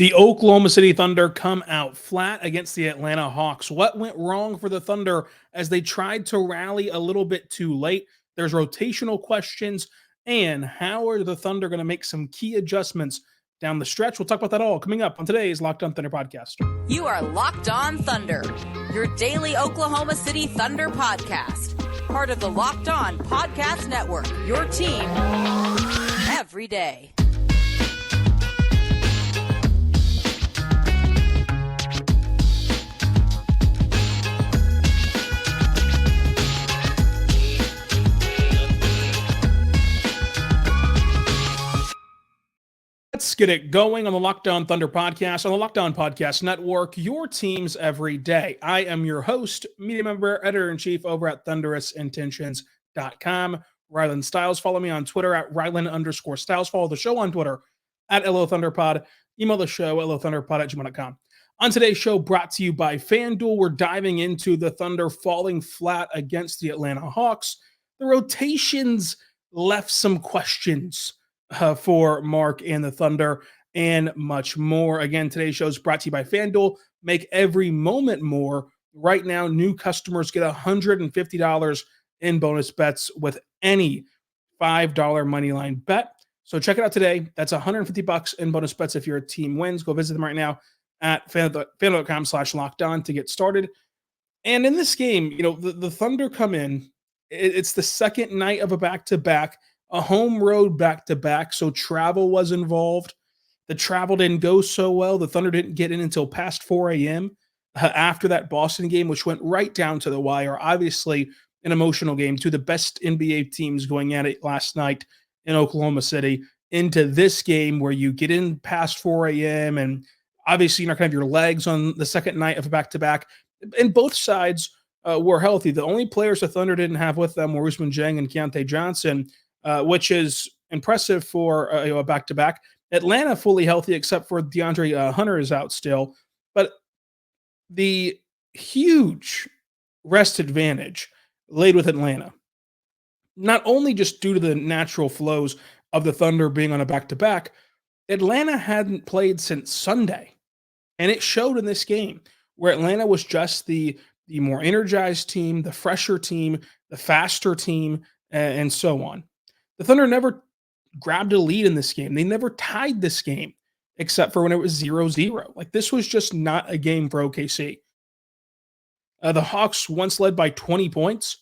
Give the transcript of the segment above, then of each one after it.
The Oklahoma City Thunder come out flat against the Atlanta Hawks. What went wrong for the Thunder as they tried to rally a little bit too late? There's rotational questions, and how are the Thunder going to make some key adjustments down the stretch? We'll talk about that all coming up on today's Locked On Thunder podcast. You are Locked On Thunder, your daily Oklahoma City Thunder podcast. Part of the Locked On Podcast Network, your team every day. Let's get it going on the Locked On Thunder podcast, on the Locked On Podcast Network, your teams every day. I am your host, media member, editor-in-chief over at thunderousintentions.com, Rylan Stiles. Follow me on Twitter at Rylan_Stiles. Follow the show on Twitter at LOThunderPod. Email the show, LOThunderPod@gmail.com. On today's show, brought to you by FanDuel, we're diving into the Thunder falling flat against the Atlanta Hawks. The rotations left some questions for Mark and the Thunder, and much more. Again, today's show is brought to you by FanDuel. Make every moment more. Right now, new customers get $150 in bonus bets with any $5 moneyline bet. So check it out today. That's $150 in bonus bets if your team wins. Go visit them right now at FanDuel.com/lockedon to get started. And in this game, the Thunder come in. It's the second night of a back-to-back. A home road back-to-back, so travel was involved. The travel didn't go so well. The Thunder didn't get in until past 4 a.m. After that Boston game, which went right down to the wire. Obviously, an emotional game. Two of the best NBA teams going at it last night in Oklahoma City. Into this game where you get in past 4 a.m. and obviously you're not going to have your legs on the second night of a back-to-back. And both sides were healthy. The only players the Thunder didn't have with them were Ousmane Dieng and Keontae Johnson, which is impressive for a back-to-back. Atlanta fully healthy, except for DeAndre Hunter is out still. But the huge rest advantage laid with Atlanta, not only just due to the natural flows of the Thunder being on a back-to-back, Atlanta hadn't played since Sunday. And it showed in this game, where Atlanta was just the more energized team, the fresher team, the faster team, and so on. The Thunder never grabbed a lead in this game. They never tied this game, except for when it was 0-0. Like, this was just not a game for OKC. The Hawks once led by 20 points.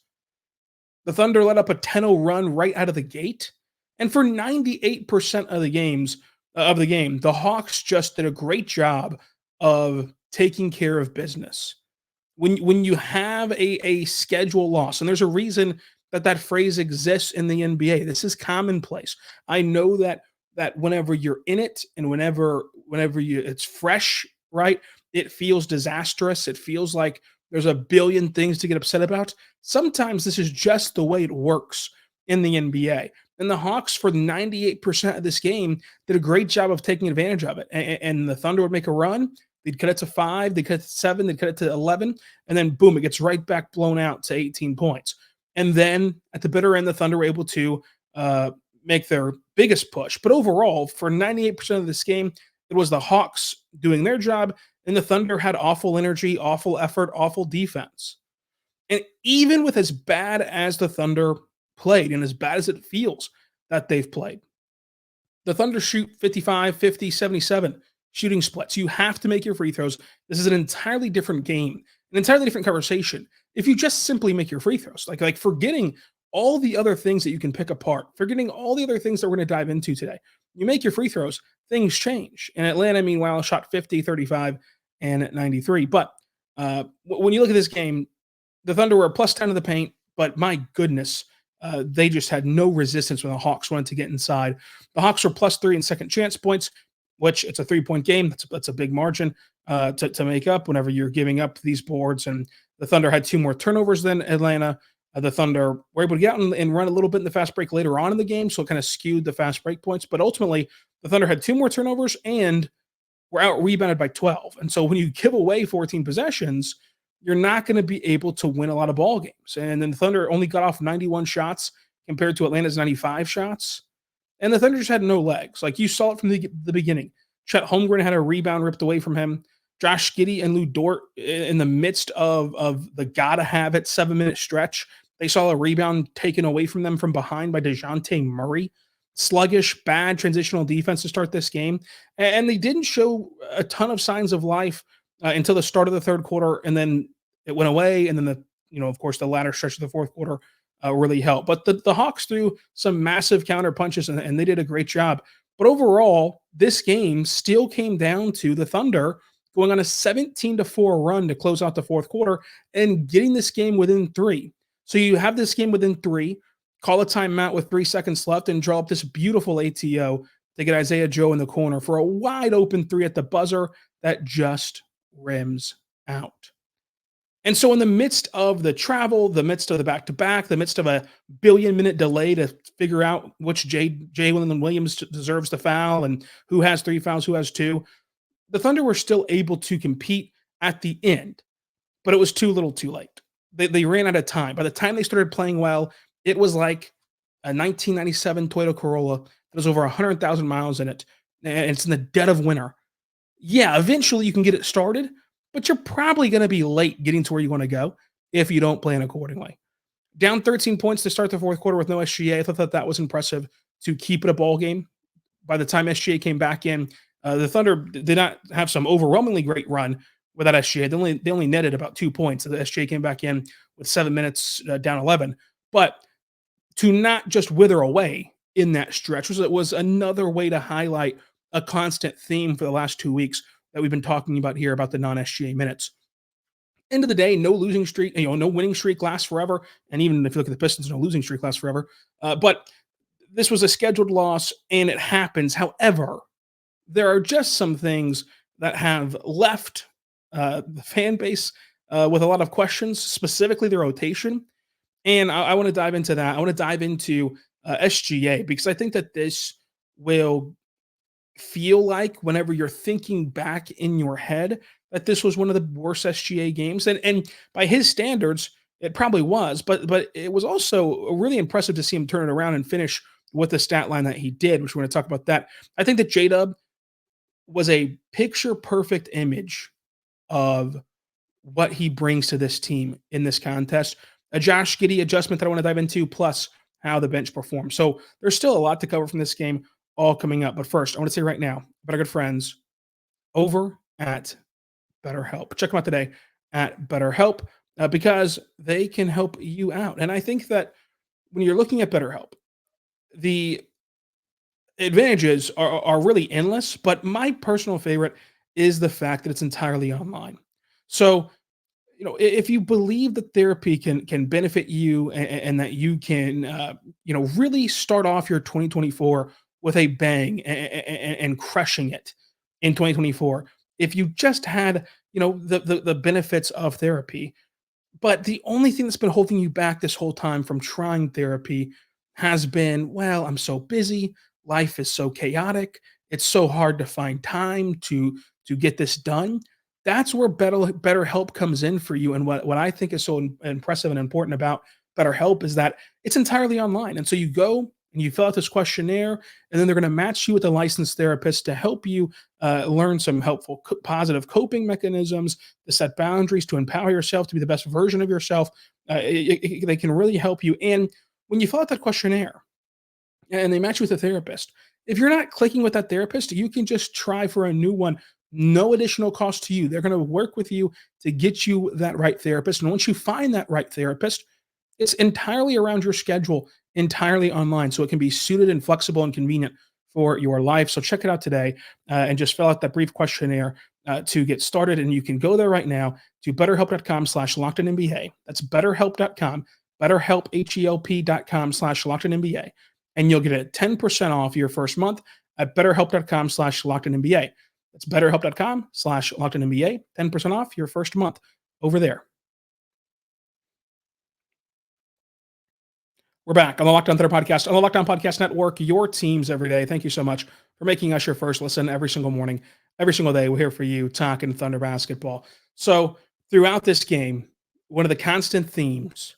The Thunder let up a 10-0 run right out of the gate. And for 98% of the game, the Hawks just did a great job of taking care of business. When you have a schedule loss, and there's a reason that phrase exists in the NBA. This is commonplace. I know that whenever you're in it and whenever it's fresh, right, it feels disastrous. It feels like there's a billion things to get upset about. Sometimes this is just the way it works in the NBA. And the Hawks, for 98% of this game, did a great job of taking advantage of it. And the Thunder would make a run. They'd cut it to 5, they'd cut it to 7, they'd cut it to 11, and then boom, it gets right back blown out to 18 points. And then at the bitter end, the Thunder were able to make their biggest push. But overall, for 98% of this game, it was the Hawks doing their job, and the Thunder had awful energy, awful effort, awful defense. And even with as bad as the Thunder played, and as bad as it feels that they've played, the Thunder shoot 55, 50, 77 shooting splits. You have to make your free throws. This is an entirely different game, an entirely different conversation. If you just simply make your free throws, like forgetting all the other things that you can pick apart, forgetting all the other things that we're going to dive into today, you make your free throws, things change. And Atlanta, meanwhile, shot 50, 35, and 93. But when you look at this game, the Thunder were plus 10 in the paint, but my goodness, they just had no resistance when the Hawks wanted to get inside. The Hawks were plus 3 in second chance points, which it's a 3-point game. That's a big margin to make up whenever you're giving up these boards. And the Thunder had 2 more turnovers than Atlanta. The Thunder were able to get out and run a little bit in the fast break later on in the game, so it kind of skewed the fast break points. But ultimately, the Thunder had 2 more turnovers and were out-rebounded by 12. And so when you give away 14 possessions, you're not going to be able to win a lot of ball games. And then the Thunder only got off 91 shots compared to Atlanta's 95 shots. And the Thunder just had no legs. Like, you saw it from the beginning. Chet Holmgren had a rebound ripped away from him. Josh Giddey and Lou Dort, in the midst of the gotta have it 7-minute stretch, they saw a rebound taken away from them from behind by DeJounte Murray. Sluggish, bad transitional defense to start this game. And they didn't show a ton of signs of life until the start of the third quarter. And then it went away. And then of course, the latter stretch of the fourth quarter really helped. But the Hawks threw some massive counter punches and they did a great job. But overall, this game still came down to the Thunder going on a 17-4 run to close out the fourth quarter and getting this game within 3. So you have this game within 3, call a timeout with 3 seconds left, and draw up this beautiful ATO to get Isaiah Joe in the corner for a wide open 3 at the buzzer that just rims out. And so in the midst of the travel, the midst of the back-to-back, the midst of a billion-minute delay to figure out which Jaylin Williams deserves the foul and who has 3 fouls, who has 2, the Thunder were still able to compete at the end, but it was too little too late. They ran out of time. By the time they started playing well, it was like a 1997 Toyota Corolla that was over 100,000 miles in it, and it's in the dead of winter. Yeah, eventually you can get it started, but you're probably going to be late getting to where you want to go if you don't plan accordingly. Down 13 points to start the fourth quarter with no SGA. I thought that was impressive to keep it a ball game. By the time SGA came back in, the Thunder did not have some overwhelmingly great run without SGA. They only netted about 2 points. The SGA came back in with 7 minutes down 11. But to not just wither away in that stretch was another way to highlight a constant theme for the last 2 weeks that we've been talking about here about the non-SGA minutes. End of the day, no losing streak, no winning streak lasts forever. And even if you look at the Pistons, no losing streak lasts forever. But this was a scheduled loss and it happens. However, there are just some things that have left the fan base with a lot of questions, specifically the rotation. And I want to dive into that. I want to dive into SGA because I think that this will feel like whenever you're thinking back in your head that this was one of the worst SGA games. And by his standards, it probably was. But it was also really impressive to see him turn it around and finish with the stat line that he did, which we're going to talk about that. I think that J-Dub was a picture-perfect image of what he brings to this team in this contest. A Josh Giddey adjustment that I want to dive into, plus how the bench performed. So there's still a lot to cover from this game, all coming up. But first, I want to say right now, about our good friends over at BetterHelp. Check them out today at BetterHelp because they can help you out. And I think that when you're looking at BetterHelp, the advantages are really endless, but my personal favorite is the fact that it's entirely online. So, if you believe that therapy can benefit you and that you can, really start off your 2024 with a bang and crushing it in 2024, if you just had, the benefits of therapy, but the only thing that's been holding you back this whole time from trying therapy has been, well, I'm so busy. Life is so chaotic. It's so hard to find time to get this done. That's where BetterHelp comes in for you. And what I think is so impressive and important about BetterHelp is that it's entirely online. And so you go and you fill out this questionnaire, and then they're going to match you with a licensed therapist to help you learn some helpful, positive coping mechanisms, to set boundaries, to empower yourself to be the best version of yourself. They can really help you. And when you fill out that questionnaire, and they match you with a therapist, if you're not clicking with that therapist, you can just try for a new one. No additional cost to you. They're going to work with you to get you that right therapist. And once you find that right therapist, it's entirely around your schedule, entirely online. So it can be suited and flexible and convenient for your life. So check it out today and just fill out that brief questionnaire to get started. And you can go there right now to betterhelp.com/LockedOnNBA. That's betterhelp.com, betterhelp.com/LockedOnNBA. And you'll get a 10% off your first month at betterhelp.com/LockedOnNBA. That's betterhelp.com/LockedOnNBA. 10% off your first month over there. We're back on the Locked On Thunder podcast, on the Locked On Podcast Network, your teams every day. Thank you so much for making us your first listen every single morning, every single day. We're here for you talking Thunder basketball. So throughout this game, one of the constant themes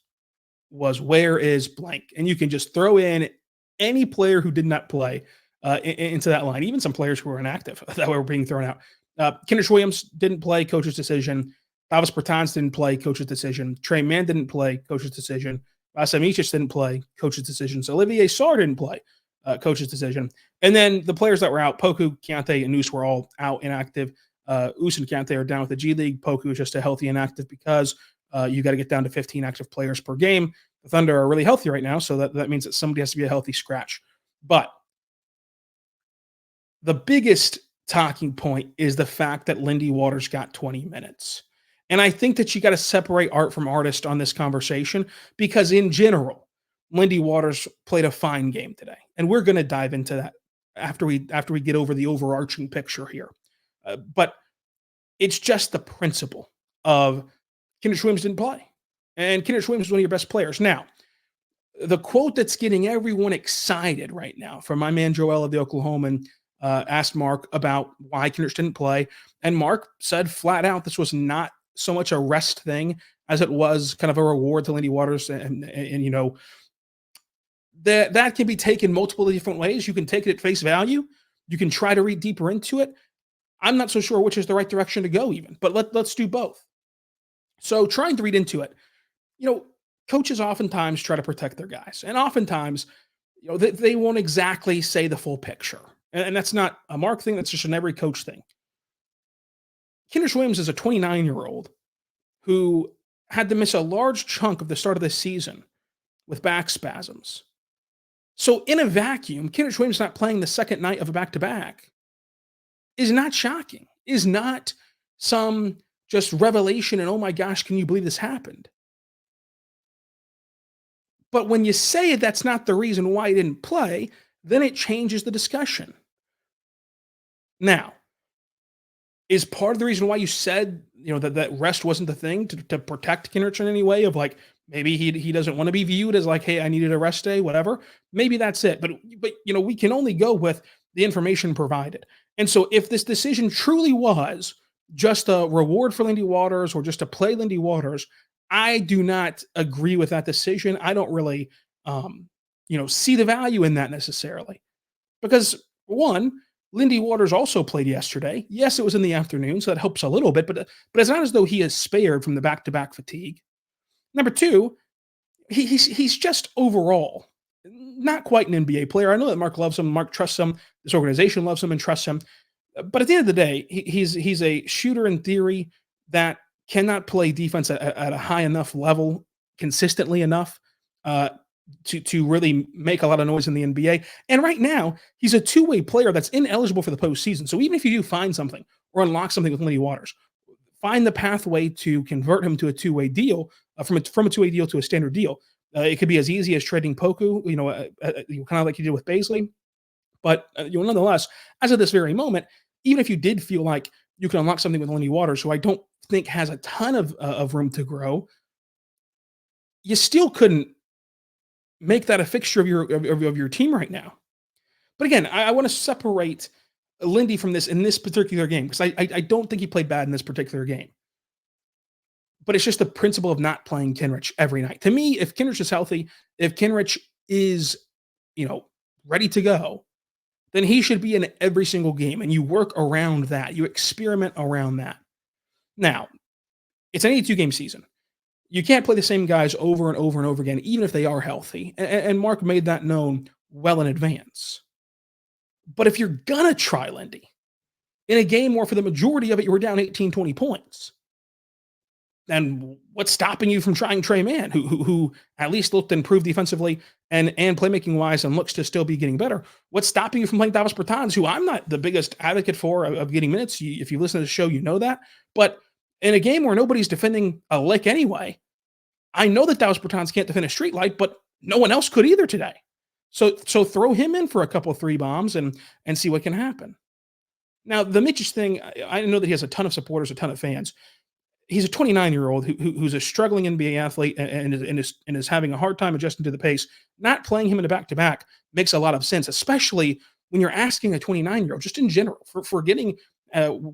was where is blank? And you can just throw in any player who did not play into that line. Even some players who were inactive that were being thrown out. Kenrich Williams didn't play, coach's decision. Davis Bertans didn't play, coach's decision. Trey Mann didn't play, coach's decision. Vasilevicic didn't play, coach's decision. So Olivier Sarr didn't play, coach's decision. And then the players that were out, Poku, Kante, and Noose were all out inactive. Us and Kante are down with the G League. Poku is just a healthy inactive because you got to get down to 15 active players per game. The Thunder are really healthy right now, so that means that somebody has to be a healthy scratch. But the biggest talking point is the fact that Lindy Waters got 20 minutes. And I think that you got to separate art from artist on this conversation because in general, Lindy Waters played a fine game today. And we're going to dive into that after we get over the overarching picture here. But it's just the principle of Kenrich Williams didn't play. And Kenrich Williams is one of your best players. Now, the quote that's getting everyone excited right now from my man Joel of the Oklahoman asked Mark about why Kenrich didn't play. And Mark said flat out this was not so much a rest thing as it was kind of a reward to Lindy Waters. And you know, that can be taken multiple different ways. You can take it at face value. You can try to read deeper into it. I'm not so sure which is the right direction to go even, but let's do both. So trying to read into it, you know, coaches oftentimes try to protect their guys. And oftentimes, you know, they won't exactly say the full picture. And that's not a Mark thing. That's just an every coach thing. Kenrich Williams is a 29-year-old who had to miss a large chunk of the start of this season with back spasms. So in a vacuum, Kenrich Williams not playing the second night of a back-to-back is not shocking, is not some just revelation and, oh my gosh, can you believe this happened? But when you say that's not the reason why he didn't play, then it changes the discussion. Now, is part of the reason why you said, you know, that rest wasn't the thing to protect Kenrich in any way of like, maybe he doesn't want to be viewed as like, hey, I needed a rest day, whatever. Maybe that's it. But you know, we can only go with the information provided. And so if this decision truly was just a reward for Lindy Waters or just to play Lindy Waters, I do not agree with that decision. I don't really, you know, see the value in that necessarily. Because one, Lindy Waters also played yesterday. Yes, it was in the afternoon, so that helps a little bit, but it's not as though he is spared from the back-to-back fatigue. Number two, he's just overall not quite an NBA player. I know that Mark loves him. Mark trusts him. This organization loves him and trusts him. But at the end of the day, he's a shooter in theory that cannot play defense at a high enough level consistently enough to really make a lot of noise in the NBA. And right now, he's a two-way player that's ineligible for the postseason. So even if you do find something or unlock something with Lindy Waters, find the pathway to convert him to a two-way deal, from a two-way deal to a standard deal. It could be as easy as trading Poku, you know, kind of like you did with Baisley. But you know, nonetheless, as of this very moment, even if you did feel like you can unlock something with Lindy Waters, who I don't think has a ton of room to grow, you still couldn't make that a fixture of your team right now. But again, I want to separate Lindy from this in this particular game because I don't think he played bad in this particular game. But it's just the principle of not playing Kenrich every night. To me, if Kenrich is healthy, if Kenrich is, you know, ready to go, then he should be in every single game. And you work around that. You experiment around that. Now, it's an 82-game season. You can't play the same guys over and over and over again, even if they are healthy. And Mark made that known well in advance. But if you're going to try Lindy in a game where for the majority of it you were down 18, 20 points, then what's stopping you from trying Trey Mann, who at least looked improved defensively and playmaking-wise and looks to still be getting better? What's stopping you from playing Davis Bertans, who I'm not the biggest advocate for of getting minutes? If you listen to the show, you know that. But in a game where nobody's defending a lick anyway, I know that Davis Bertans can't defend a street light, but no one else could either today. So throw him in for a couple of three bombs and see what can happen. Now, the Mitch's thing, I know that he has a ton of supporters, a ton of fans. He's a 29-year-old who's a struggling NBA athlete and is having a hard time adjusting to the pace. Not playing him in a back-to-back makes a lot of sense, especially when you're asking a 29-year-old, just in general, for getting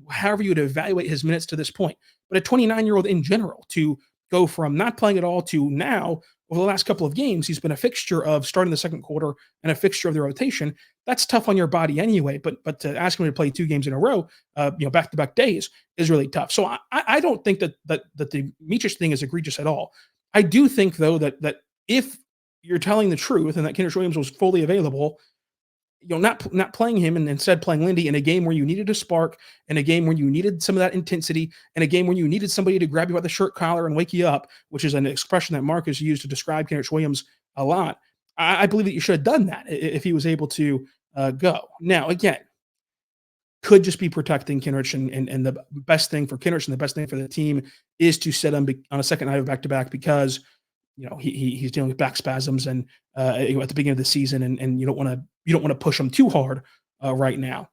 however you would evaluate his minutes to this point. But a 29-year-old in general to go from not playing at all to now over the last couple of games, he's been a fixture of starting the second quarter and a fixture of the rotation. That's tough on your body anyway. But to ask him to play 2 games in a row, back-to-back days is really tough. So I don't think that the Mičić thing is egregious at all. I do think though that if you're telling the truth and that Kenrich Williams was fully available, not playing him and instead playing Lindy in a game where you needed a spark, in a game where you needed some of that intensity, in a game where you needed somebody to grab you by the shirt collar and wake you up, which is an expression that Mark has used to describe Kenrich Williams a lot. I believe that you should have done that if he was able to go. Now, again, could just be protecting Kenrich, and the best thing for Kenrich and the best thing for the team is to set him on a second night of back-to-back because he's dealing with back spasms and at the beginning of the season, and you don't want to push him too hard right now.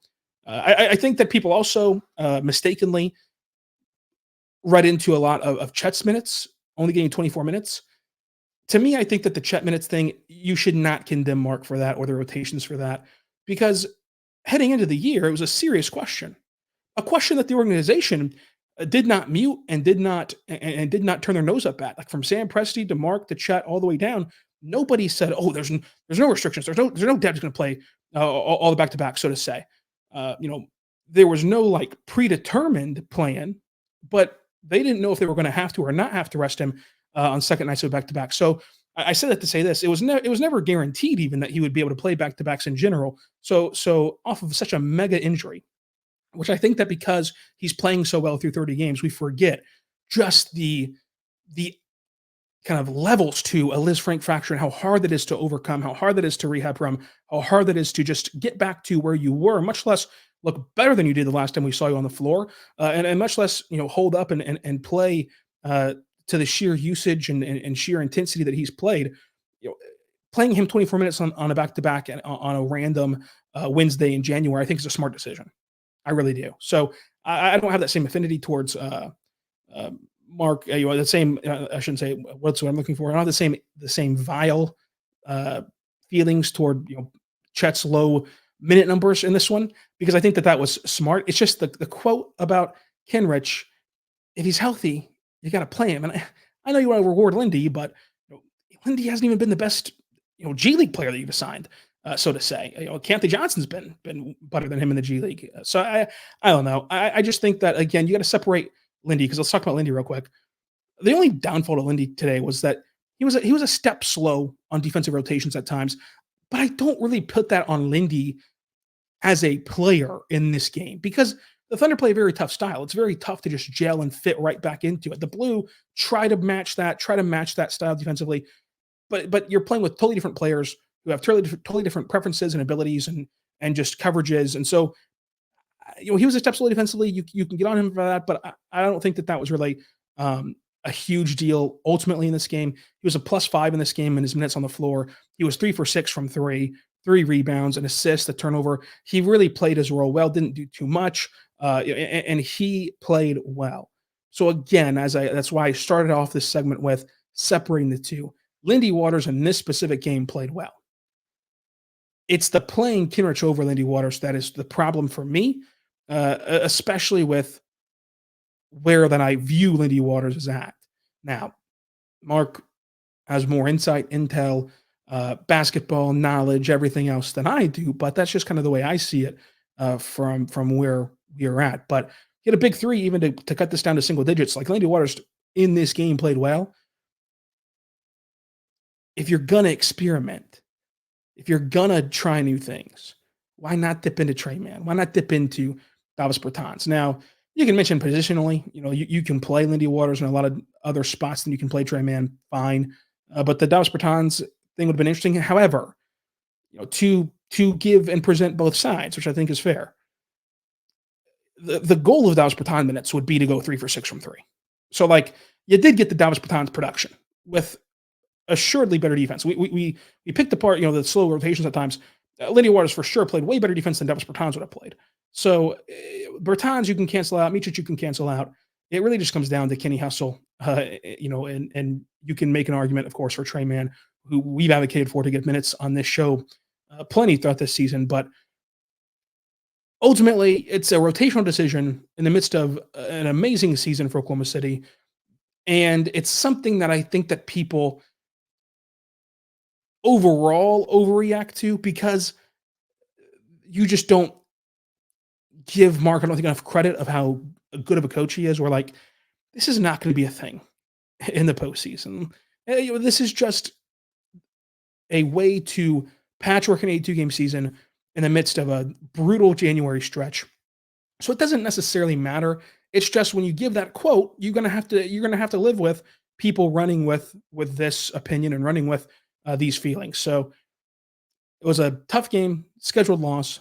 I think that people also mistakenly read into a lot of Chet's minutes, only getting 24 minutes. To me, I think that the Chet minutes thing, you should not condemn Mark for that or the rotations for that, because heading into the year, it was a serious question, a question that the organization did not mute and did not turn their nose up at. Like from Sam Presti to Mark to Chet all the way down, nobody said, "Oh, there's no restrictions. There's no depth going to play all the back to back," so to say. There was no like predetermined plan, but they didn't know if they were going to have to or not have to rest him on second nights of back to back. So I said that to say this: it was never guaranteed even that he would be able to play back to backs in general. So off of such a mega injury, which I think that because he's playing so well through 30 games, we forget just the kind of levels to a Liz Frank fracture and how hard that is to overcome, how hard that is to rehab from, how hard that is to just get back to where you were, much less look better than you did the last time we saw you on the floor, and much less hold up and play to the sheer usage and sheer intensity that he's played. Playing him 24 minutes on a back-to-back on a random Wednesday in January, I think is a smart decision. I really do. So I don't have that same affinity towards Mark. The same. I shouldn't say what's what I'm looking for. I don't have the same vile feelings toward Chet's low minute numbers in this one, because I think that was smart. It's just the quote about Kenrich. If he's healthy, you got to play him. And I know you want to reward Lindy, but Lindy hasn't even been the best G League player that you've assigned. So to say, Canty Johnson's been better than him in the G League. So I don't know. I just think that again, you got to separate Lindy, because let's talk about Lindy real quick. The only downfall to Lindy today was that he was a step slow on defensive rotations at times, but I don't really put that on Lindy as a player in this game, because the Thunder play a very tough style. It's very tough to just gel and fit right back into it. The Blue try to match that style defensively, but you're playing with totally different players who have totally different preferences and abilities and just coverages. And so, he was a step slow defensively. You can get on him for that, but I don't think that was really a huge deal ultimately in this game. He was a +5 in this game in his minutes on the floor. He was 3 for 6 from 3 rebounds, an assist, a turnover. He really played his role well, didn't do too much, and he played well. So again, that's why I started off this segment with separating the two. Lindy Waters in this specific game played well. It's the playing Kenrich over Lindy Waters that is the problem for me, especially with where that I view Lindy Waters is at. Now, Mark has more insight, intel, basketball knowledge, everything else than I do, but that's just kind of the way I see it from where we're at. But he had a big 3 even to cut this down to single digits. Like Lindy Waters in this game played well. If you're going to experiment, if you're going to try new things, why not dip into Tre Mann? Why not dip into Davis Bertans? Now, you can mention positionally, you can play Lindy Waters in a lot of other spots than you can play Tre Mann, fine. But the Davis Bertans thing would have been interesting. However, to give and present both sides, which I think is fair, the goal of Davis Bertans minutes would be to go 3 for 6 from 3. So, you did get the Davis Bertans production with assuredly better defense. We picked apart, the slow rotations at times. Lindy Waters for sure played way better defense than Davis Bertans would have played. So Bertans you can cancel out, Mičić you can cancel out. It really just comes down to Kenny Hustle, and you can make an argument, of course, for Tre Mann, who we've advocated for to get minutes on this show plenty throughout this season. But ultimately, it's a rotational decision in the midst of an amazing season for Oklahoma City. And it's something that I think that people overall overreact to, because you just don't give Mark, I don't think, enough credit of how good of a coach he is. We're like, this is not going to be a thing in the postseason. This is just a way to patchwork an 82-game season in the midst of a brutal January stretch. So it doesn't necessarily matter. It's just when you give that quote, you're gonna have to live with people running with this opinion and running with these feelings. So it was a tough game, scheduled loss,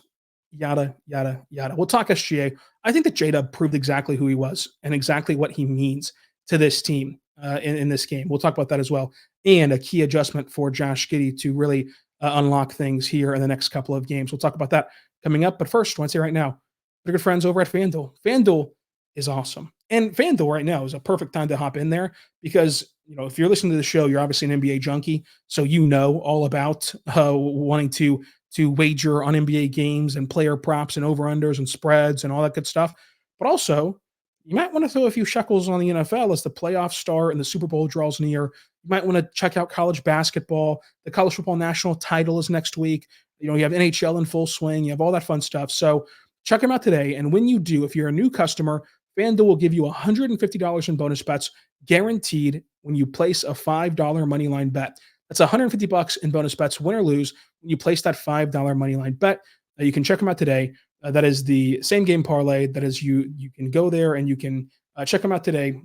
yada yada yada. We'll talk SGA. I think that J-Dub proved exactly who he was and exactly what he means to this team in this game. We'll talk about that as well, and a key adjustment for Josh Giddey to really unlock things here in the next couple of games. We'll talk about that coming up. But first, I want to say right now, we're good friends over at FanDuel. FanDuel is awesome. And FanDuel right now is a perfect time to hop in there because, if you're listening to the show, you're obviously an NBA junkie. So you know all about wanting to wager on NBA games and player props and over-unders and spreads and all that good stuff. But also, you might want to throw a few shekels on the NFL as the playoffs start and the Super Bowl draws near. You might want to check out college basketball. The college football national title is next week. You have NHL in full swing. You have all that fun stuff. So check them out today. And when you do, if you're a new customer, FanDuel will give you $150 in bonus bets guaranteed when you place a $5 moneyline bet. That's $150 in bonus bets, win or lose, when you place that $5 moneyline bet. You can check them out today. That is the same game parlay. That is, you can go there and you can check them out today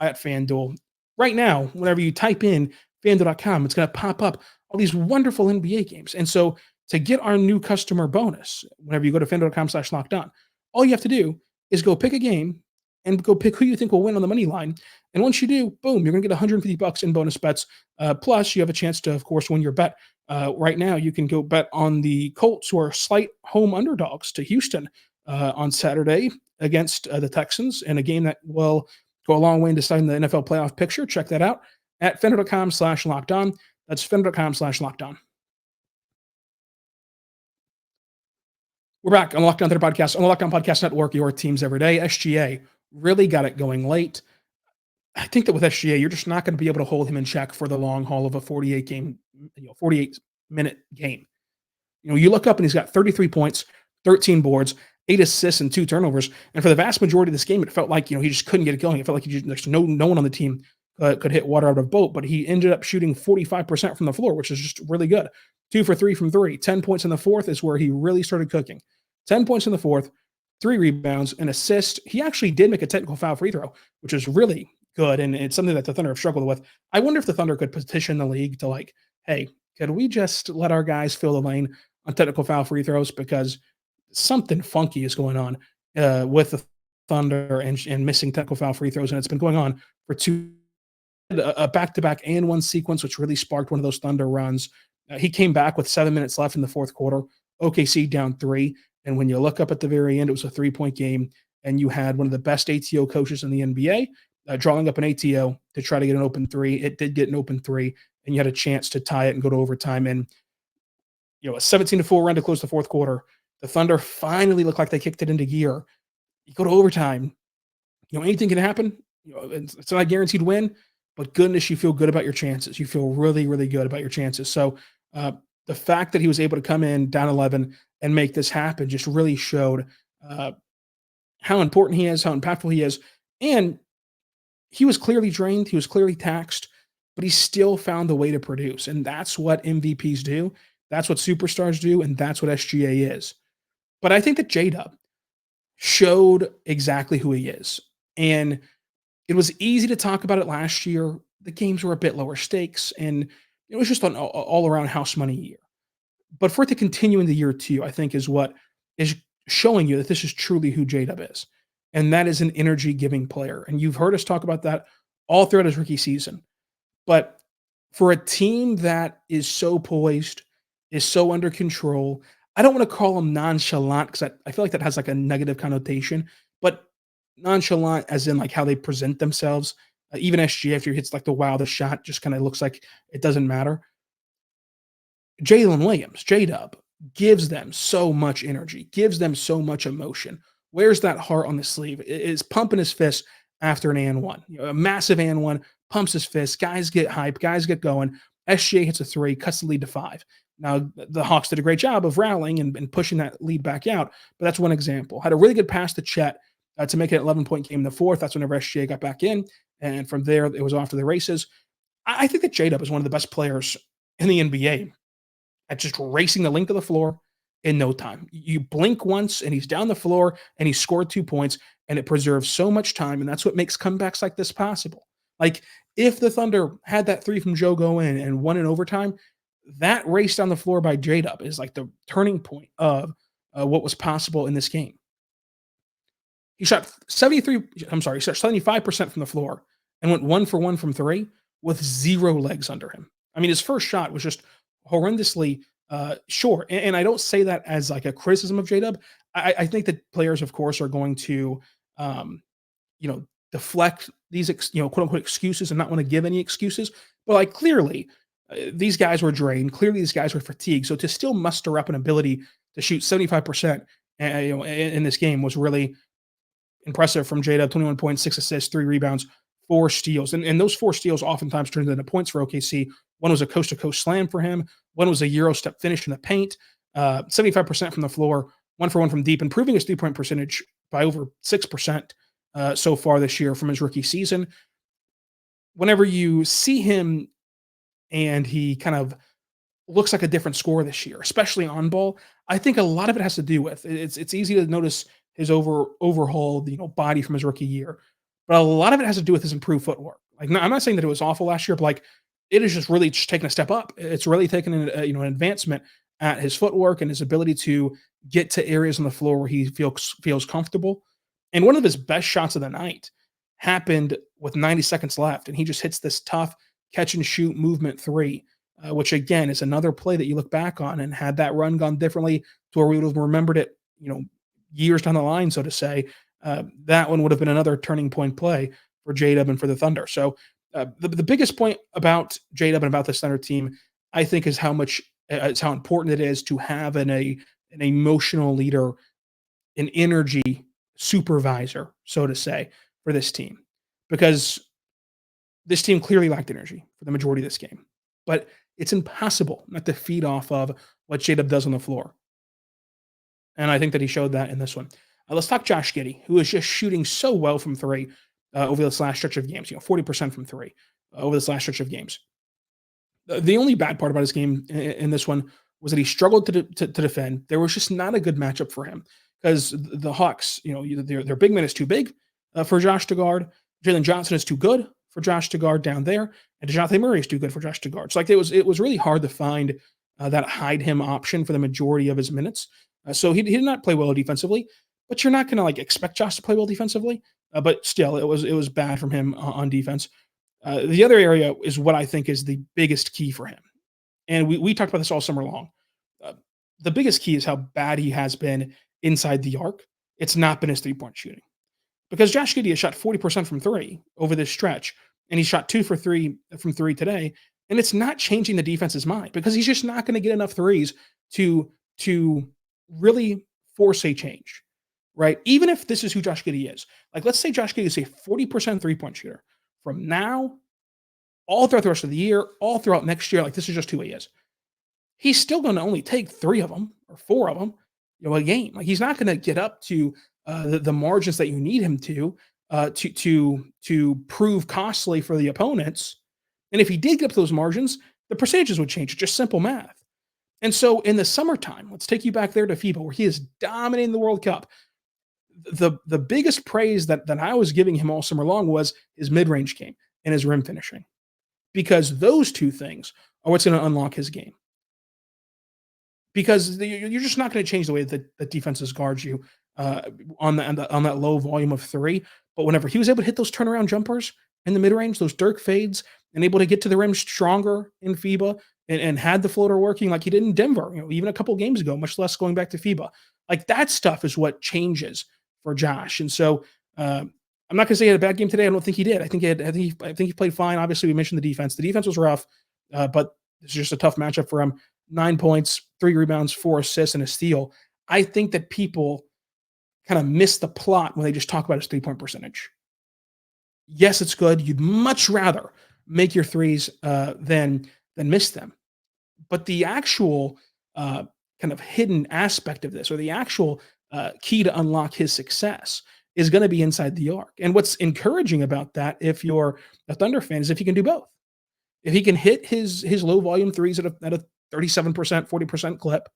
at FanDuel. Right now, whenever you type in FanDuel.com, it's going to pop up all these wonderful NBA games. And so to get our new customer bonus, whenever you go to FanDuel.com/lockedon, all you have to do is go pick a game and go pick who you think will win on the money line. And once you do, boom, you're going to get $150 in bonus bets. Plus, you have a chance to, of course, win your bet. Right now, you can go bet on the Colts, who are slight home underdogs to Houston on Saturday against the Texans, in a game that will go a long way in deciding the NFL playoff picture. Check that out at FanDuel.com/lockedon. That's FanDuel.com/lockedon. We're back on the Locked On Thunder podcast, on the Locked On Podcast Network, your teams every day. SGA really got it going late. I think that with SGA, you're just not going to be able to hold him in check for the long haul of a 48-minute game. You look up and he's got 33 points, 13 boards, 8 assists, and 2 turnovers. And for the vast majority of this game, it felt like he just couldn't get it going. It felt like there's no one on the team could hit water out of a boat. But he ended up shooting 45% from the floor, which is just really good. 2 for 3 from 3. 10 points in the fourth is where he really started cooking. 10 points in the fourth, 3 rebounds, an assist. He actually did make a technical foul free throw, which is really good, and it's something that the Thunder have struggled with. I wonder if the Thunder could petition the league to, hey, could we just let our guys fill the lane on technical foul free throws, because something funky is going on with the Thunder and missing technical foul free throws, and it's been going on for a back-to-back and one sequence, which really sparked one of those Thunder runs. He came back with 7 minutes left in the fourth quarter. OKC down 3. And when you look up at the very end, it was a 3-point game, and you had one of the best ATO coaches in the NBA drawing up an ATO to try to get an open 3. It did get an open 3, and you had a chance to tie it and go to overtime. And, a 17-4 run to close the fourth quarter. The Thunder finally looked like they kicked it into gear. You go to overtime, anything can happen. It's not a guaranteed win, but goodness, you feel good about your chances. You feel really, really good about your chances. So the fact that he was able to come in down 11 and make this happen just really showed how important he is, how impactful he is. And he was clearly drained. He was clearly taxed, but he still found the way to produce. And that's what MVPs do. That's what superstars do. And that's what SGA is. But I think that J-Dub showed exactly who he is. And it was easy to talk about it last year. The games were a bit lower stakes, and it was just an all-around house money year. But for it to continue into year 2, I think, is what is showing you that this is truly who J-Dub is. And that is an energy-giving player. And you've heard us talk about that all throughout his rookie season. But for a team that is so poised, is so under control, I don't want to call them nonchalant, because I feel like that has a negative connotation, but nonchalant as in how they present themselves. Even SGA, after he hits the wildest shot, just kind of looks like it doesn't matter. Jaylin Williams, J-Dub, gives them so much energy, gives them so much emotion, wears that heart on the sleeve, is pumping his fist after an and one. A massive and one, pumps his fist, guys get hype, guys get going, SGA hits a three, cuts the lead to 5. Now, the Hawks did a great job of rallying and pushing that lead back out, but that's one example. Had a really good pass to Chet to make it an 11-point game in the fourth. That's whenever SGA got back in, and from there, it was off to the races. I think that J-Dub is one of the best players in the NBA at just racing the length of the floor in no time. You blink once, and he's down the floor, and he scored 2 points, and it preserves so much time, and that's what makes comebacks like this possible. Like, if the Thunder had that three from Joe go in and won in overtime, that race down the floor by J-Dub is like the turning point of what was possible in this game. He shot 75% from the floor and went 1 for 1 from three with 0 legs under him. I mean, his first shot was just horrendously short. And I don't say that as like a criticism of J-Dub. I think that players, of course, are going to, deflect these, quote unquote excuses and not want to give any excuses. But like clearly, these guys were drained. Clearly, these guys were fatigued. So to still muster up an ability to shoot 75%, in this game was really impressive from J-Dub. 21 points, 6 assists, 3 rebounds, 4 steals. And those 4 steals oftentimes turned into points for OKC. One was a coast-to-coast slam for him. One was a Euro step finish in the paint. 75% from the floor, 1 for 1 from deep, improving his 3-point percentage by over 6% so far this year from his rookie season. Whenever you see him and he kind of looks like a different scorer this year, especially on ball, I think a lot of it has to do with it's easy to notice his overhauled body from his rookie year, but a lot of it has to do with his improved footwork. Like, I'm not saying that it was awful last year, but like it is just really taking a step up. It's really taken an advancement at his footwork and his ability to get to areas on the floor where he feels comfortable. And one of his best shots of the night happened with 90 seconds left, and he just hits this tough catch and shoot movement three, which again is another play that you look back on, and had that run gone differently to where we would have remembered it, years down the line, so to say, that one would have been another turning point play for J-Dub and for the Thunder. So the biggest point about J-Dub and about this Thunder team, I think, is how important it is to have an emotional leader, an energy supervisor, so to say, for this team, because this team clearly lacked energy for the majority of this game. But it's impossible not to feed off of what J-Dub does on the floor. And I think that he showed that in this one. Let's talk Josh Giddey, who is just shooting so well from three over this last stretch of games, 40% from three over this last stretch of games. The only bad part about his game in this one was that he struggled to defend. There was just not a good matchup for him because the Hawks, their big man is too big for Josh to guard. Jalen Johnson is too good for Josh to guard down there, and DeJounte Murray is too good for Josh to guard. So it was really hard to find that hide him option for the majority of his minutes. So he did not play well defensively, but you're not going to expect Josh to play well defensively. But still, it was bad from him on defense. The other area is what I think is the biggest key for him, and we talked about this all summer long. The biggest key is how bad he has been inside the arc. It's not been his 3-point shooting, because Josh Giddey has shot 40% from three over this stretch, and he shot 2 for 3 from three today, and it's not changing the defense's mind because he's just not going to get enough threes to really force a change, right? Even if this is who Josh Giddey is. Like, let's say Josh Giddey is a 40% 3-point shooter from now all throughout the rest of the year, all throughout next year. Like, this is just who he is. He's still going to only take 3 of them or 4 of them, a game. Like, he's not going to get up to the margins that you need him to prove costly for the opponents. And if he did get up to those margins, the percentages would change. Just simple math. And so in the summertime, let's take you back there to FIBA, where he is dominating the World Cup. The biggest praise that I was giving him all summer long was his mid-range game and his rim finishing, because those two things are what's going to unlock his game. Because you're just not going to change the way that defenses guard you on that low volume of three. But whenever he was able to hit those turnaround jumpers in the mid-range, those Dirk fades, and able to get to the rim stronger in FIBA, and had the floater working like he did in Denver, even a couple games ago, much less going back to FIBA. Like, that stuff is what changes for Josh. And so I'm not going to say he had a bad game today. I don't think he did. I think he played fine. Obviously, we mentioned the defense. The defense was rough, but it's just a tough matchup for him. 9 points, 3 rebounds, 4 assists, and a steal. I think that people kind of miss the plot when they just talk about his 3-point percentage. Yes, it's good. You'd much rather make your threes than then miss them. But the actual kind of hidden aspect of this, or the actual key to unlock his success, is going to be inside the arc. And what's encouraging about that, if you're a Thunder fan, is if he can do both. If he can hit his low volume threes at a 37%, 40% clip,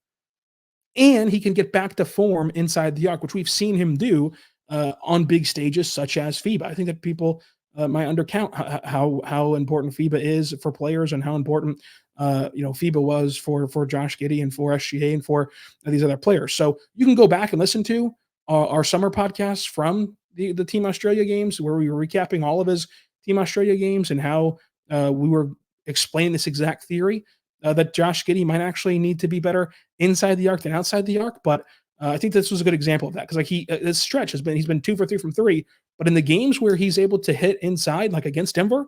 and he can get back to form inside the arc, which we've seen him do on big stages such as FIBA. I think that people might undercount how important FIBA is for players, and how important FIBA was for Josh Giddey and for SGA and for these other players. So you can go back and listen to our summer podcasts from the Team Australia games, where we were recapping all of his Team Australia games and how we were explaining this exact theory that Josh Giddey might actually need to be better inside the arc than outside the arc. But I think this was a good example of that, because this stretch he's been 2 for 3 from three, but in the games where he's able to hit inside, like against Denver,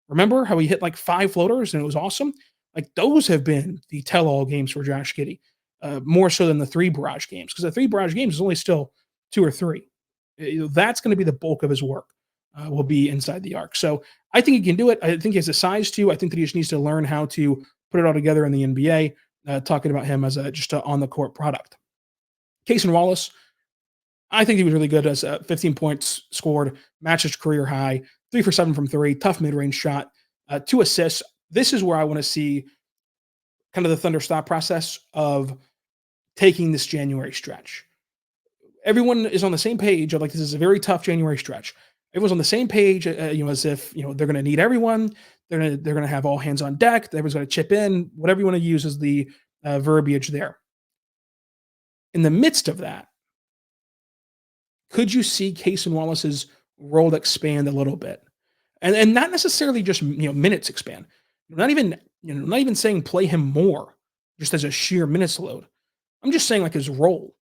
remember how he hit like 5 floaters and it was awesome? Like, those have been the tell-all games for Josh Giddey, more so than the 3 barrage games, because the 3 barrage games is only still 2 or 3. That's going to be the bulk of his work, will be inside the arc. So I think he can do it. I think he has the size to. I think that he just needs to learn how to put it all together in the NBA, talking about him as just an on-the-court product. Cason Wallace, I think he was really good, as 15 points scored, matched his career high, 3 for 7 from 3, tough mid-range shot, 2 assists. This is where I want to see kind of the Thunder thought process of taking this January stretch. Everyone is on the same page of, like, this is a very tough January stretch. Everyone's on the same page, as if, they're going to need everyone. They're going to have all hands on deck. Everyone's going to chip in, whatever you want to use as the verbiage there. In the midst of that, could you see Cason Wallace's role expand a little bit? And not necessarily just, minutes expand. Not even saying play him more just as a sheer minutes load. I'm just saying, like, his role.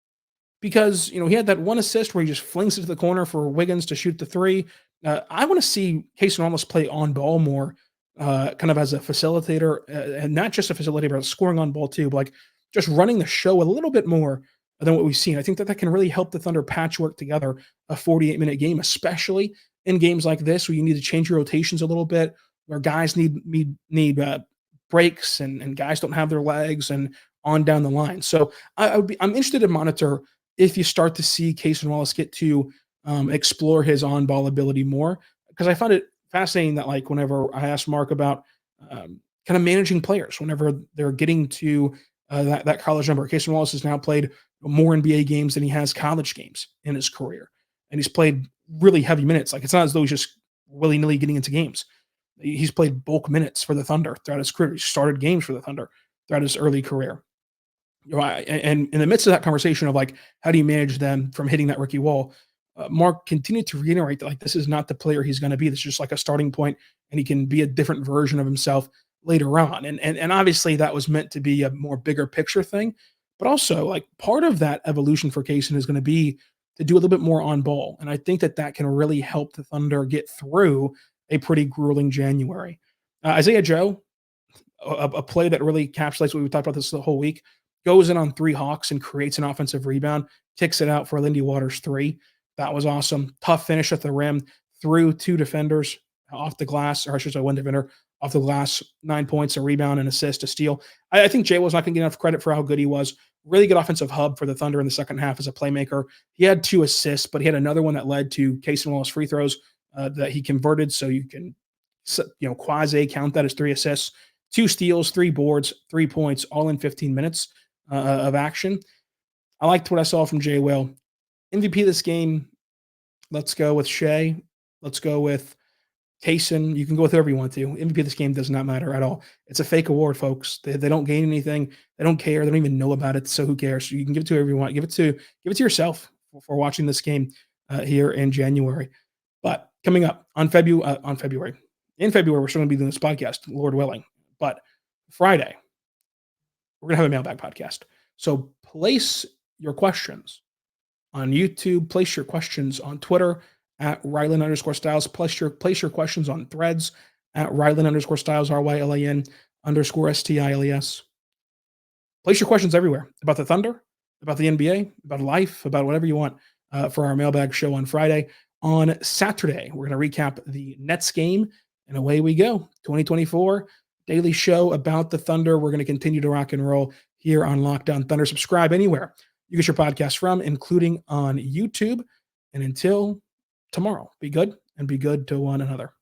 Because, he had that one assist where he just flings it to the corner for Wiggins to shoot the 3. I want to see Cason Wallace play on ball more, kind of as a facilitator, and not just a facilitator, but scoring on ball too, but like just running the show a little bit more than what we've seen. I think that can really help the Thunder patchwork together a 48-minute game, especially in games like this where you need to change your rotations a little bit, where guys need breaks and guys don't have their legs, and on down the line. So I'm interested to monitor if you start to see Cason Wallace get to explore his on-ball ability more, because I found it fascinating that, like, whenever I asked Mark about kind of managing players, whenever they're getting to that college number, Cason Wallace has now played more NBA games than he has college games in his career, and he's played really heavy minutes. Like, it's not as though he's just willy-nilly getting into games. He's played bulk minutes for the Thunder throughout his career. He started games for the Thunder throughout his early career. And in the midst of that conversation of, like, how do you manage them from hitting that rookie wall, Mark continued to reiterate that, like, this is not the player he's going to be. This is just like a starting point, and he can be a different version of himself later on. And obviously that was meant to be a more bigger picture thing, but also, like, part of that evolution for Cason is going to be to do a little bit more on ball. And I think that can really help the Thunder get through a pretty grueling January. Isaiah Joe, a play that really encapsulates what we talked about this the whole week, goes in on 3 Hawks and creates an offensive rebound, kicks it out for Lindy Waters III. That was awesome. Tough finish at the rim, through 2 defenders off the glass, or I should say 1 defender off the glass, 9 points, a rebound, an assist, a steal. I think Jay was not going to get enough credit for how good he was. Really good offensive hub for the Thunder in the second half as a playmaker. He had 2 assists, but he had another one that led to Cason Wallace free throws that he converted, so you can quasi count that as 3 assists, 2 steals, 3 boards, 3 points, all in 15 minutes of action. I liked what I saw from Jay Will. MVP of this game, let's go with Shai. Let's go with Cason. You can go with whoever you want to. MVP of this game does not matter at all. It's a fake award, folks. They don't gain anything. They don't care. They don't even know about it. So who cares? So you can give it to whoever you want. Give it to yourself for watching this game here in January. But coming up in February, we're still going to be doing this podcast, Lord willing. But Friday, we're going to have a mailbag podcast. So place your questions on YouTube, place your questions on Twitter at Rylan_Styles, place your questions on Threads at Rylan_Styles, RYLAN_STILES. Place your questions everywhere about the Thunder, about the NBA, about life, about whatever you want for our mailbag show on Friday. On Saturday, we're going to recap the Nets game, and away we go. 2024 daily show about the Thunder. We're going to continue to rock and roll here on Locked On Thunder. Subscribe anywhere you get your podcast from, including on YouTube. And until tomorrow, be good and be good to one another.